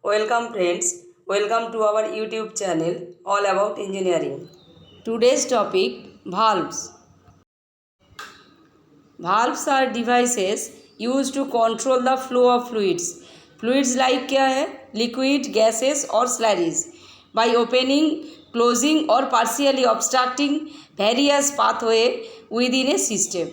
Welcome friends, welcome to our YouTube channel all about engineering. Today's topic valves. Valves are devices used to control the flow of fluids. Fluids like क्या है? Liquid, gases or slurries. By opening, closing or partially obstructing various pathways within a system.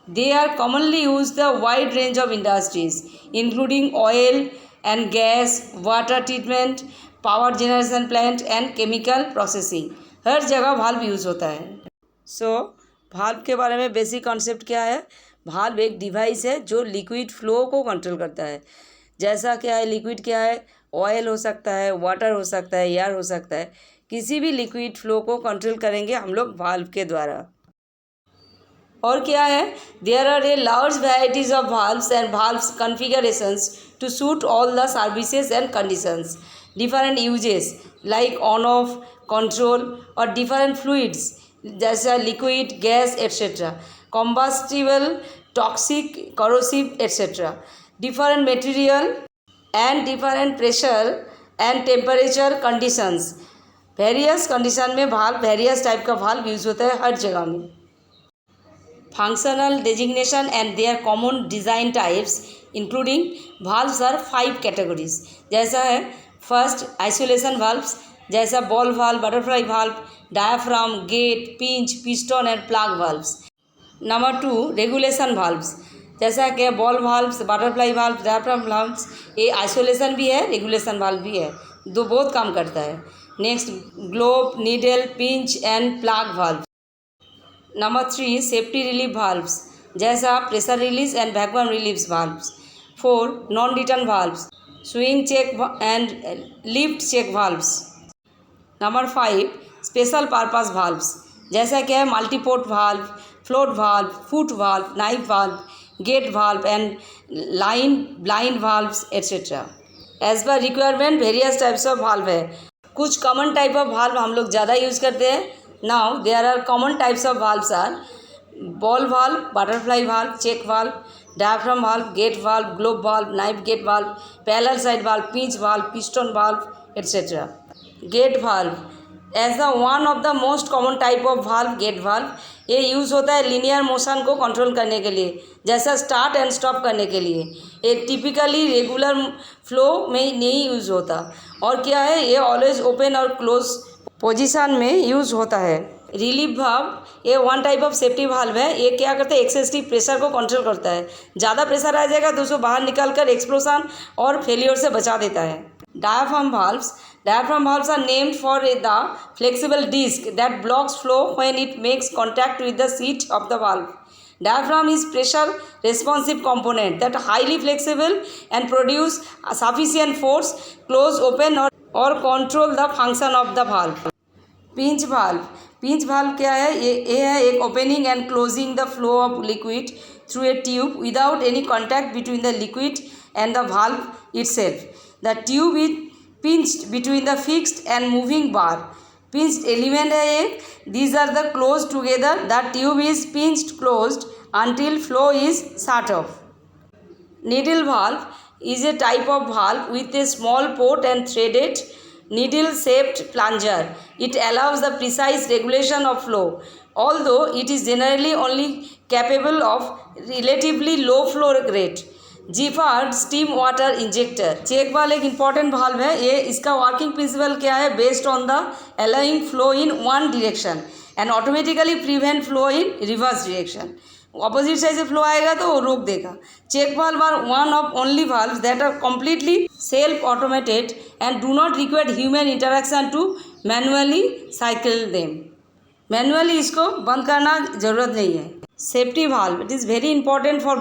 They are commonly used in a wide range of industries, including oil and gas, water treatment, power generation plant and chemical processing. हर जगह valve use होता है. सो valve के बारे में basic concept क्या है? Valve एक device है जो लिक्विड फ्लो को कंट्रोल करता है. जैसा क्या है, लिक्विड क्या है? ऑयल हो सकता है, वाटर हो सकता है, एयर हो सकता है. किसी भी लिक्विड फ्लो को कंट्रोल करेंगे हम लोग भाल्व के द्वारा. और क्या है? There are a large varieties of valves and valves configurations to suit all the services and conditions. Different uses like on off control or different fluids जैसा liquid, gas etcetera, combustible, toxic, corrosive etcetera. different material and different pressure and temperature conditions. Various condition में valve, various type का valve use होता है हर जगह में. Functional designation and their common design types including valves are 5 categories. जैसा है first isolation valves जैसा ball valve, butterfly valve, diaphragm, gate, pinch, piston and plug valves. Number 2 regulation valves जैसा कि ball valves, butterfly valve, diaphragm valves. ये isolation भी है, regulation valve भी है, दो बहुत काम करता है. Next globe, needle, pinch and plug valve. Number 3 safety relief valves जैसा pressure release and vacuum relief valves. 4 non return valves, swing check and lift check valves. Number 5 special purpose valves जैसा कि है multiport valve, float valve, foot valve, knife valve, gate valve and line blind valves etcetera. As per requirement various types of valve है. कुछ common type of valve हम लोग ज़्यादा use करते हैं. Now there are common types of valves are ball valve, butterfly valve, check valve, diaphragm valve, gate valve, globe valve, knife gate valve, parallel side valve, pinch valve, piston valve, etc. Gate valve as the one of the most common type of valve, gate valve. ये use होता है linear motion को control करने के लिए, जैसा start and stop करने के लिए. ये टिपिकली रेगुलर फ्लो में नहीं यूज़ होता. और क्या है, ये ऑलवेज ओपन और क्लोज पोजीशन में यूज़ होता है. रिलीफ वाल्व ये one type of safety valve है. ये क्या करता है, एक्सेसिव प्रेशर को कंट्रोल करता है. ज़्यादा प्रेशर आ जाएगा तो उसको बाहर निकाल कर एक्सप्लोजन और फेलियर से बचा देता है. Diaphragm valves are named for the flexible disc that blocks flow when it makes contact with the seat of the valve. Diaphragm is pressure responsive component that highly flexible and produce sufficient force, close, open or control the function of the valve. Pinch valve क्या है? ये है एक opening and closing the flow of liquid through a tube without any contact between the liquid and the valve itself. The tube is pinched between the fixed and moving bar. Pinched element है एक. These are the close together. The tube is pinched closed until flow is shut off. Needle valve is a type of valve with a small port and threaded needle-shaped plunger. It allows the precise regulation of flow, although it is generally only capable of relatively low flow rate. Giffard steam water injector check valve एक important valve है. ये इसका working principle क्या है? Based on the allowing flow in one direction and automatically prevent flow in reverse direction. Opposite side से flow आएगा तो वो रोक देगा. Check valve are one of only valves that are completely self automated and do not require human interaction to manually cycle them. Manually इसको बंद करना ज़रूरत नहीं है. Safety valve it is very important for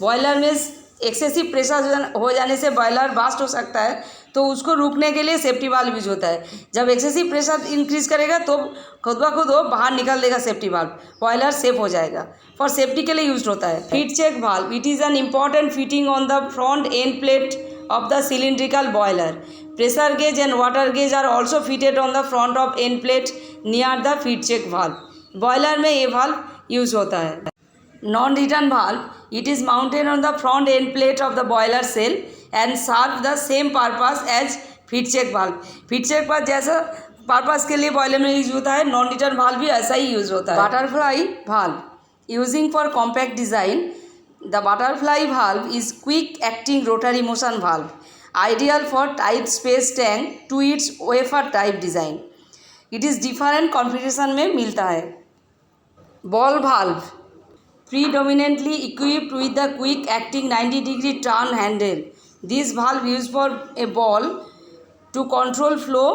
boiler में excessive pressure हो जाने से बॉयलर बास्ट हो सकता है, तो उसको रोकने के लिए सेफ्टी वाल्व यूज होता है. जब एक्सेसिव प्रेशर इंक्रीज करेगा तो खुद ब खुद वो बाहर निकाल देगा सेफ्टी वाल्व, बॉयलर सेफ हो जाएगा. फॉर सेफ्टी के लिए यूज होता है. Feed check valve it is an important fitting on the front end plate of the cylindrical boiler. Pressure gauge and water gauge are also fitted on the front of end plate near the feed check valve. Boiler में ये valve use होता है. Non-return valve it is mounted on the front end plate of the boiler cell. and serve the same purpose as feed check valve. Feed check valve जैसा purpose के लिए boiler में use होता है, non return valve भी ऐसा ही use होता है. Butterfly valve using for compact design. The butterfly valve is quick acting rotary motion valve, ideal for tight space thanks to its wafer type design. It is different configuration में मिलता है. Ball valve predominantly equipped with the quick acting 90-degree turn handle. This valve used for a ball to control flow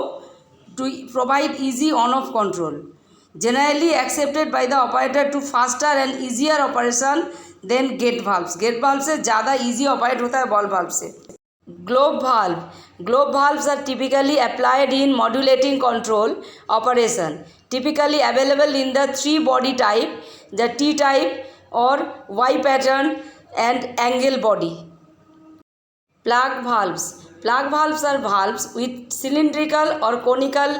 to provide easy on-off control. Generally accepted by the operator to faster and easier operation than gate valves. Gate valve से ज़्यादा easy operate होता है ball valve से. Globe valve. Globe valves are typically applied in modulating control operation. Typically available in the three body type, the T type or Y pattern and angle body. Plug valves. Plug valves are valves with cylindrical or conical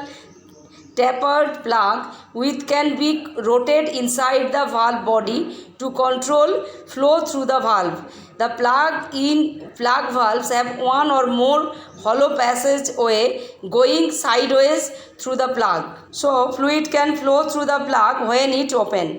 tapered plug which can be rotated inside the valve body to control flow through the valve. The plug valves have one or more hollow passageway going sideways through the plug, so fluid can flow through the plug when it open.